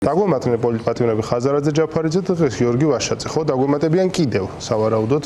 დაგვემატნენ პოლიტპატიმრები ხაზარაძე ჯაფარიძე და დღეს გიორგი ვაშაძე, ხო, დაგვემატებიან კიდევ, სავარაუდოდ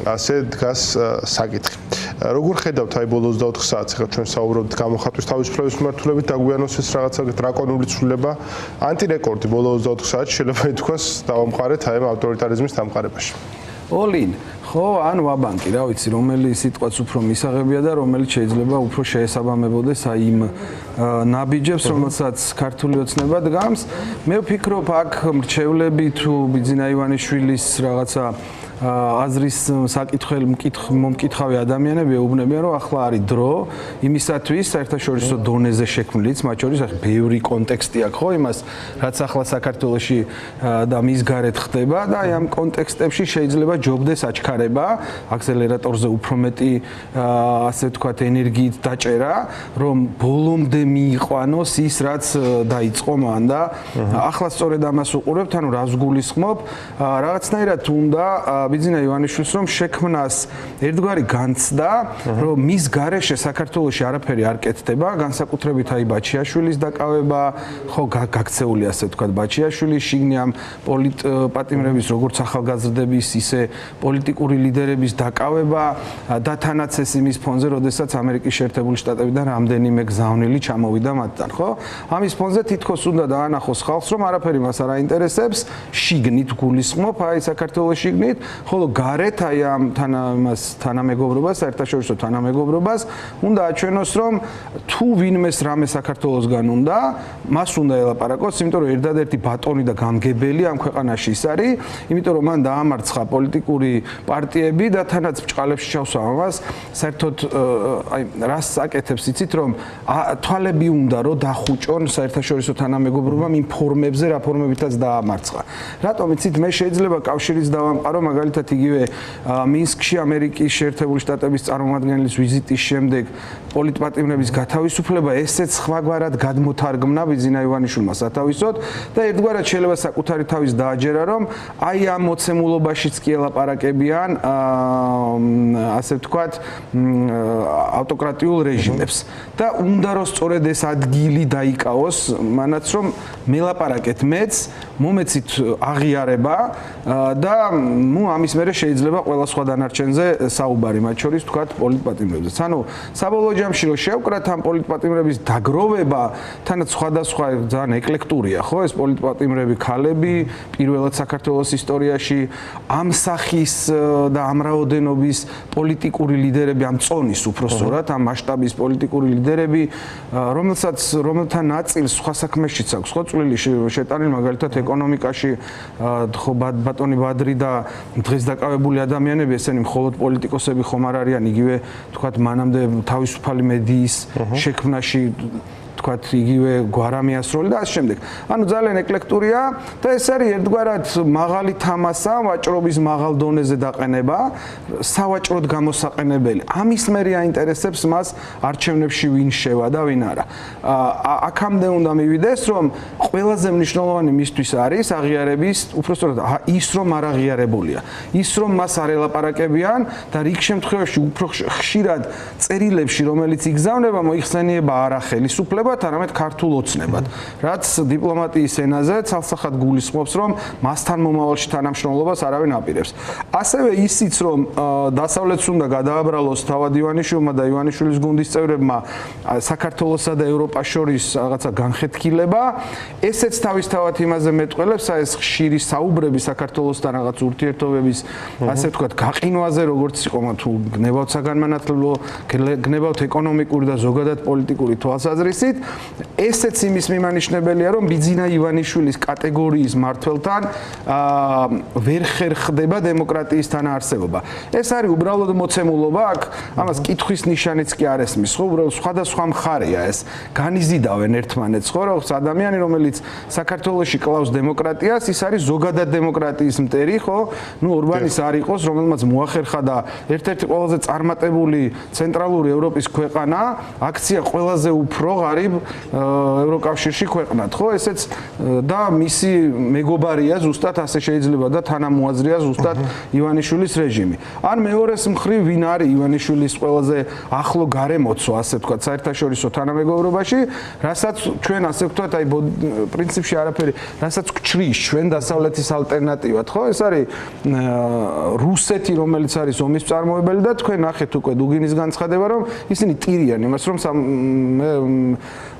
ასე დგას საკითხი. როგორ ხედავთ აი ბოლო 24 საათს, ხა ჩვენ საუბრობთ გამოხატვის თავისუფლების მიმართულებით, დაგვიანოს ეს რაღაცა დრაკონული ცვლილება, ანტირეკორდი ბოლო 24 საათში შეიძლება ითქვას დავამყარეთ აი ამ ავტორიტარიზმის დამყარებაში. Olin, ხო, ან ვაბანკი, რა ვიცი, რომელი სიტყვაც უფრო მისაღებია და რომელიც შეიძლება უფრო შეესაბამებოდეს აი იმ ნაბიჯებს, რომელსაც ქართული ოცნება დგამს. მე ვფიქრობ, აქ მრჩევლები თუ ბიძინა ივანიშვილის რაღაცა აზრის მომკითხავი ადამიანები ეუბნებიან, რომ ახლა არის დრო იმისათვის საერთაშორისო დონეზე შექმნილიც, მათ შორის ბევრი კონტექსტი აქვს, ხო, იმას, რაც ახლა საქართველოში და მის გარეთ ხდება და აი ამ კონტექსტებში შეიძლება ჯობდეს აჩქარება, აქსელერატორზე უფრო მეტი ასე ვთქვათ ენერგიით დაჭერა, რომ ბოლომდე მიიყვანოს ის, რაც დაიწყო მან და ახლა სწორედ ამას უყურებთ, ანუ რას გულისხმობ, რაღაცნაირად უნდა ბიძინა ივანიშვილს რომ შექმნას ერთგვარი განცდა, რომ მის გარეშე საქართველოში არაფერი არ კეთდება, განსაკუთრებით აი ბაჩიაშვილის დაკავება, ხო, გაქცეული ასე ვთქვათ ბაჩიაშვილის შიგნი ამ პოლიტპატიმრების როგორც ახალგაზრდების, ისე პოლიტიკური ლიდერების დაკავება და თანაც ეს იმის ფონზე, როდესაც ამერიკის შეერთებული შტატებიდან რამდენიმე გზავნილი ჩამოვიდა მათთან, ხო? ამის ფონზე თითქოს უნდა დაანახოს ხალხს, რომ არაფერი მას არ აინტერესებს, შიგნით გულისხმობ აი საქართველოს შიგნით, ხოლო გარეთ აი ამ თანამეგობრობას, საერთაშორისო თანამეგობრობას უნდა აჩვენოს, რომ თუ ვინმეს რამე საქართველოსგან უნდა, მას უნდა ელაპარაკოს, იმიტომ რომ ერთადერთი ბატონი და გამგებელი ამ ქვეყანაში ის არის, იმიტომ რომ მან დაამარცხა პოლიტიკური პარტიები და თანაც ბჭყალებში ჩავსვა ამას, საერთოდ აი რას აკეთებს იცით, რომ თვალები უნდა რომ დახუჭონ საერთაშორისო თანამეგობრობამ იმ ფორმებზე, რა ფორმებითაც დაამარცხა. რატომ იცით, მე შეიძლება კავშირიც დავამყარო, მაგალითად იგივე მინსკში ამერიკის შეერთებული შტატების წარმომადგენლის ვიზიტის შემდეგ პოლიტპატიმრების გათავისუფლება ესეც სხვაგვარად გადმოთარგმნა ბიძინა ივანიშვილმა სათავისოდ და ერთგვარად შეიძლება საკუთარი თავის დააჯერა, რომ აი ამ მოცემულობაშიც კი ელაპარაკებიან ასე ვთქვათ ავტოკრატიულ რეჟიმებს და უნდა რომ სწორედ ეს ადგილი დაიკავოს, მანაც რომ მელაპარაკეთ მეც, მომეცით აღიარება და ნუ ამის მერე შეიძლება ყველა სხვა დანარჩენზე საუბარი, მათ შორის ვთქვათ პოლიტპატიმრებზე. ანუ საბოლოო ჯამში რომ შევკრათ ამ პოლიტპატიმრების დაგროვება, თანაც სხვადასხვა ძალიან ეკლექტურია, ხო, ეს პოლიტპატიმრები ქალები, პირველად საქართველოს ისტორიაში ამ სახის და ამ რაოდენობის პოლიტიკური ლიდერები, ამ წონის უფრო სწორად, ამ მასშტაბის პოლიტიკური ლიდერები, რომელთა ნაწილს სხვა საქმეშიც აქვს, ხო, წვლილი შეტანილი, მაგალითად ეკონომიკაში, ხო, ბატონი ბადრი და დღეს დაკავებული ადამიანები, ესენი მხოლოდ პოლიტიკოსები ხომ არ არიან, იგივე თქვათ მანამდე თავისუფალი მედიის შექმნაში თქვათ იგივე გვარამიასროლი და ასე შემდეგ. ანუ ძალიან ეკლექტურია და ეს არის ერთგვარად მაღალი თამასა, ვაჭრობის მაღალ დონეზე დაყენება, სავაჭროდ გამოსაყენებელი. ამის მერე აინტერესებს მას არჩევნებში ვინ შევა და ვინ არა. აქამდე უნდა მივიდეს, რომ ყველაზე მნიშვნელოვანი მისთვის არის აღიარების, უпростоრად ის რომ არ აღიარებულია. ის რომ მას არ ელაპარაკებიან და რიგ შემთხვევაში უფრო ხშირად წერილებში, რომელიც იგზავნება, მოიხსენიება არა ხელისუფლება, არამედ ქართულ ოცნებად, რაც დიპლომატიის ენაზე ცალსახად გულისხმობს, რომ მასთან მომავალში თანამშრომლობას არავინ აპირებს. ასევე ისიც, რომ დასავლეთს უნდა გადააბრალოს თავად ივანიშვილმა და ივანიშვილის გუნდის წევრებმა საქართველოსა და ევროპას შორის რაღაცა განხეთქილება, ესეც თავისთავად იმაზე მეტყველებს, ეს ხშირი საუბრები საქართველოსთან რაღაც ურთიერთობების, ასე ვთქვათ, გაყინვაზე, როგორც იყო თუ გნებავთ საგანმანათლებლო, გნებავთ ეკონომიკური და ზოგადად პოლიტიკური თვალსაზრისით, ესეც იმის მიმანიშნებელია, რომ ბიძინა ივანიშვილის კატეგორიის მმართველთან ვერ ხერხდება დემოკრატიის თანაარსებობა. ეს არის უბრალოდ მოცემულობა, აქ ამას კითხვის ნიშანიც კი არ ესმის, ხო, უბრალოდ სხვადასხვა მხარეა ეს. განიზიდავენ ერთმანეთს, ხო, როგორც ადამიანი, რომელიც საქართველოში კლავს დემოკრატიას, ის არის ზოგადად დემოკრატიის მტერი, ხო? ნუ ორბანის არ იყოს, რომელმაც მოახერხა და ერთ-ერთი ყველაზე წარმატებული ცენტრალური ევროპის ქვეყანა, აქცია ყველაზე უფრო ღარიბ ევროკავშირში ქვეყნად, ხო? ესეც და მისი მეგობარია ზუსტად ასე შეიძლება და თანამოაზრეა ზუსტად ივანიშვილის რეჟიმი. ან მეორეს მხრივ ვინ არის ივანიშვილის ყველაზე ახლო გარემოცო, ასე ვთქვათ, საერთაშორისო თანამეგობრობაში, რასაც ჩვენ ასე ვთქვათ, აი პრინციპში არაფერი, რასაც გვჩრის ჩვენ დასავლეთის ალტერნატივად, ხო? ეს არის რუსეთი, რომელიც არის ომის მწარმოებელი და თქვენ ნახეთ უკვე დუგინის განცხადება, რომ ისინი ტირიან იმას, რომ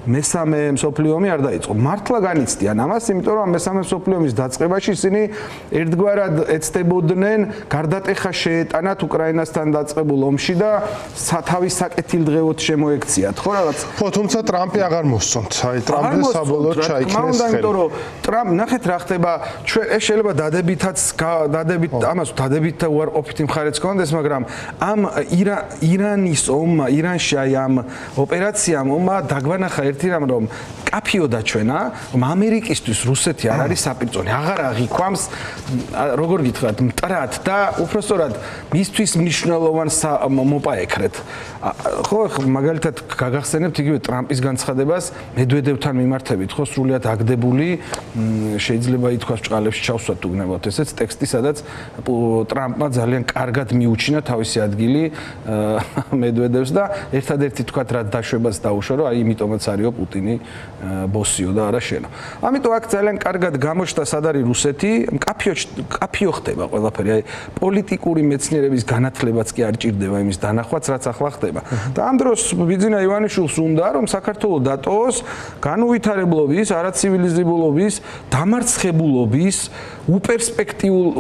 მესამე მსოფლიო ომი არ დაიწყო. მართლა განიცდიან ამას, იმიტომ რომ მესამე მსოფლიო ომის დაწყებაში ისინი ერთგვარად ეცდებოდნენ გარდატეხა შეეტანათ უკრაინასთან დაწყებულ ომში და თავის საკეთილდღეოდ შემოექციათ, ხო რაღაც. ხო, თუმცა ტრამპი აღარ მოსწონთ. აი ტრამპი საბოლოოდ ჩაიქნეს ხელი. იმიტომ რომ ტრამპ ნახეთ რა ხდება, ჩვენ ეს შეიძლება ამას დადებით და უარყოფითი მხარეც გქონდეს, მაგრამ ამ ირანის ომმა, ირანში აი ამ ოპერაციამ ომმა დაგვანახა ერთი რამ, რომ კაფიო დაჩვენა, რომ ამერიკისთვის რუსეთი არ არის საპირწონე, აღარ აღიქვამს, როგორ გითხრათ, მტრად და უпростоრად მისთვის მნიშვნელოვან მოპაექრეთ. ხო, მაგალითად გაგახსენებთ იგივე ტრამპის განცხადებას მედვედევთან მიმართებით, ხო, სრულიად აგდებული, შეიძლება ითქვას ჭყალებში ჩავსვათ უგნებავთ, ესეც ტექსტი, სადაც ტრამპმა ძალიან კარგად მიუჩინა თავისი ადგილი მედვედევს და ერთადერთი თქვათ რა დაშვებას დაუშვა, რომ აი იმიტომაც არისო პუტინი ბოსიო და არა შენო. ამიტომ აქ ძალიან კარგად გამოჩნდა სად არის რუსეთი, კაფიო ხდება ყველაფერი, აი პოლიტიკური მეცნიერების განათლებაც კი არ ჭირდება იმის დანახვაც, რაც ახლა ხდება. და ამ დროს ბიძინა ივანიშვილს უნდა რომ საქართველოს დატოვოს განუვითარებლობის, არაცივილიზებულობის, დამარცხებულობის,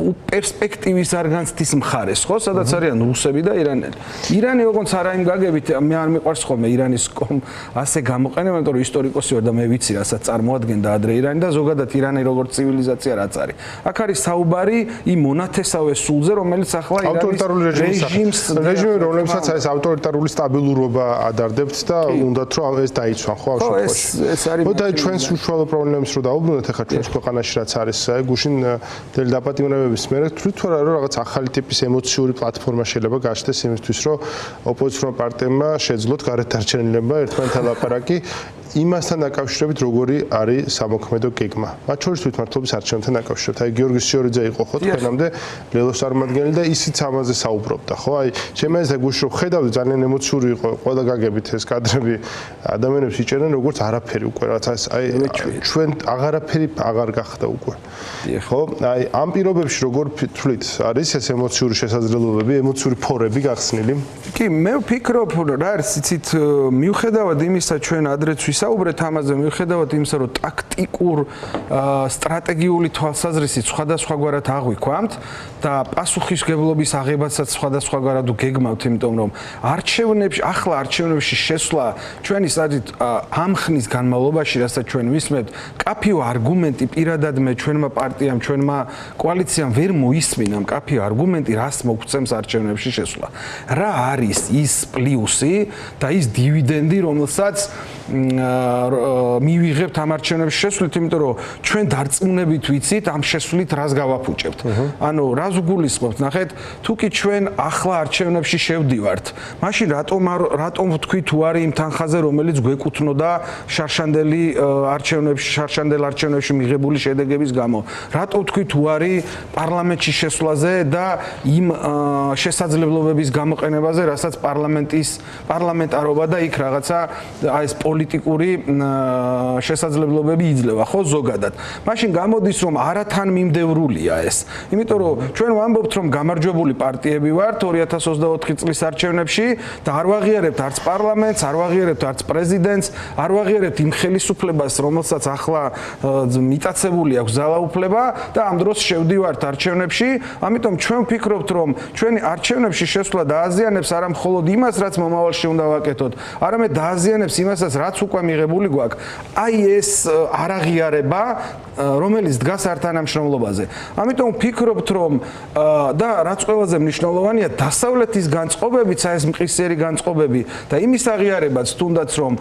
უპერსპექტივის არგანცდის მხარეს, ხო, სადაც არიან რუსები და ირანელი. ირანი ოღონდ არა იმ გაგებით, მე არ მიყვარს ხოლმე ირანის ასე გამოყენება, იმიტომ რომ ისტორიკოსი ვარ და მე ვიცი, რასაც წარმოადგენდა ადრე ირანი და ზოგადად ირანი როგორც ცივილიზაცია რაც არის. აქ არის საუბარი იმ მონათესავე სულზე, რომელიც ახლა ირანის რეჟიმი, რომელსაც ეს ავტორიტარული სტაბილურობა ადარდებთ და უნდათ რომ ეს დაიცვან, ხო, ამ შემთხვევაში. ეს არის. მოდი ჩვენს უშუალო პრობლემებს რო დავუბრუნოთ, ახლა ჩვენს ქვეყანაში რაც არის, აი გუშინ დელი დაპატიმრებების მერე თვით რა რომ რაღაც ახალი ტიპის ემოციური პლატფორმა შეიძლება გაჩნდეს იმისთვის, რომ ოპოზიციურმა პარტიებმა შეძლოთ გარეთ დარჩენილება ერთმანეთთან ლაპარაკი იმასთან დაკავშირებით როგორი არის სამოქმედო გეგმა. მათ შორის თვითმმართველობის არჩევნებთან დაკავშირებით. აი გიორგი სიორიძე იყო ხო თქვენამდე ლელოს წარმომადგენელი და ისიც ამაზე საუბრობდა, ხო? აი შემეძა გუშინ ხედავდი ძალიან ემოციური იყო ყველა გაგებით ეს კადრები ადამიანებს იჭერენ როგორც არაფერი უკვე რაც აი ჩვენ აღარაფერი აღარ გახდა უკვე. ხო? აი ამ პირობებში როგორ თვლით არის ეს ემოციური შესაძლებლობები, ემოციური ფორები გახსნილი? კი, მე ვფიქრობ რა არის იცით მიუხედავად იმისა ჩვენ ადრეც ვისაუბრეთ ამაზე, მიუხედავად იმისა რომ ტაქტიკურ სტრატეგიული თვალსაზრისით სხვადასხვაგვარად აღვიქვამთ და პასუხისგებლობის აღებასაც სხვადასხვაგვარად გეგმავთ, იმიტომ რომ ახლა არჩევნებში შესვლა ჩვენი სადით ამ ხნის განმავლობაში, რასაც ჩვენ ვისმენთ, კაფიო არგუმენტი პირადად მე ჩვენმა პარტიამ, ჩვენმა კოალიციამ ვერ მოისმინა კაფიო არგუმენტი, რას მოგწემს არჩევნებში შესვლა. რა არის ის პლუსი და ის დივიდენდი, რომელსაც მივიღებთ ამ არჩევნებში შესვლით, იმიტომ რომ ჩვენ დარწმუნებით ვიცით ამ შესვლით რას გავაფუჭებთ. ანუ რას გულისხმობთ, ნახეთ, თუ კი ჩვენ ახლა არჩევნებში შევდივართ, მაშინ რატომ ვთქვი თუ არის იმ თანხაზე, რომელიც გვეკუთვნოდა შარშანდელ არჩევნებში მიღებული შედეგების გამო. რატომ ვთქვი თუ არის პარლამენტში შესვლაზე და იმ შესაძლებლობების გამოყენებაზე, რასაც პარლამენტარობა და იქ რაღაცა აი ეს პოლიტიკური შესაძლებლობები იძლევა, ხო, ზოგადად. მაშინ გამოდის, რომ არათან მიმდევრულია ეს. იმიტომ რომ ჩვენ ვამბობთ, რომ გამარჯვებული პარტიები ვართ 2024 წლის არჩევნებში და არ ვაღიარებთ არც პარლამენტს, არ ვაღიარებთ არც პრეზიდენტს, არ ვაღიარებთ იმ ხელისუფლებას, რომელსაც ახლა მიტაცებული აქვს ძალაუფლება და ამ დროს შევდივართ არჩევნებში. ამიტომ ჩვენ ვფიქრობთ, რომ ჩვენი არჩევნებში შესვლა დააზიანებს არა მხოლოდ იმას, რაც მომავალში უნდა ვაკეთოთ, არამედ დააზიანებს იმასაც, რაც უკვე მიღებული გვაქვს. აი ეს არაღიარება, რომელიც დგას არ თანამშრომლობაზე. ამიტომ ვფიქრობთ, რომ და რაც ყველაზე მნიშვნელოვანია, დასავლეთის განწყობებიც, აი ეს მყისიერი განწყობები და იმის აღიარებაც, თუნდაც რომ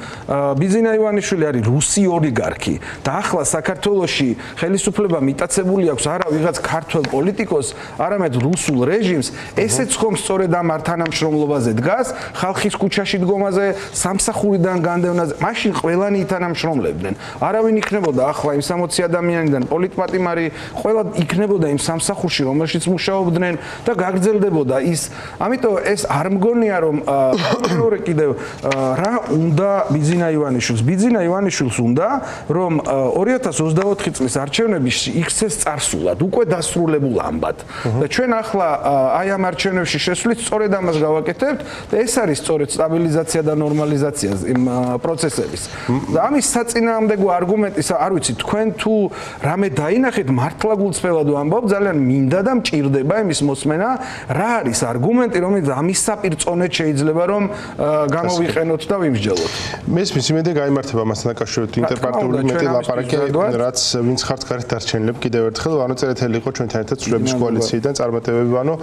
ბიძინა ივანიშვილი არის რუსი ოლიგარქი და ახლა საქართველოში ხელისუფლება მიტაცებული აქვს არა ვიღაც ქართველ პოლიტიკოს, არამედ რუსულ რეჟიმს, ესეც ხომ სწორედ ამ არ თანამშრომლობაზე დგას, ხალხის ქუჩაში დგომაზე, სამსახურიდან განდევნაზე, პროცესებზე, მაშინ ყველანი ითანამშრომლებდნენ. არავინ იქნებოდა ახლა იმ 60 ადამიანიდან პოლიტპატიმარი, ყველა იქნებოდა იმ სამსახურში, რომელშიც მუშაობდნენ და გაგრძელდებოდა ის. ამიტომ ეს არ მგონია რომ მეორე კიდევ რა უნდა ბიძინა ივანიშვილს. ბიძინა ივანიშვილს უნდა რომ 2024 წლის არჩევნების იქცეს წარსულად, უკვე დასრულებულ ამბად. და ჩვენ ახლა აი ამ არჩევნებში შესვლით სწორედ ამას გავაკეთებთ და ეს არის სწორედ სტაბილიზაცია და ნორმალიზაცია იმ პროცესების. და ამის საწინააღმდეგო არგუმენტი, არ ვიცი, თქვენ თუ რამე დაინახეთ მართლა გულწრფელად ვამბობ, ძალიან მინდა და მჭირდება იმის მოსმენა, რა არის არგუმენტი, რომელიც ამის საპირწონედ შეიძლება რომ გამოვიყენოთ და ვიმსჯელოთ. მესმის იმედი გაიმართება მასთან დაკავშირებით ინტერპარტიული მეტი ლაპარაკი, რაც ვინც ხართ გარეთ დარჩენილებ კიდევ ერთხელ ვანო წერეთელი იყო ჩვენთან ერთად სრულების კოალიციიდან წარმატებები ვანო.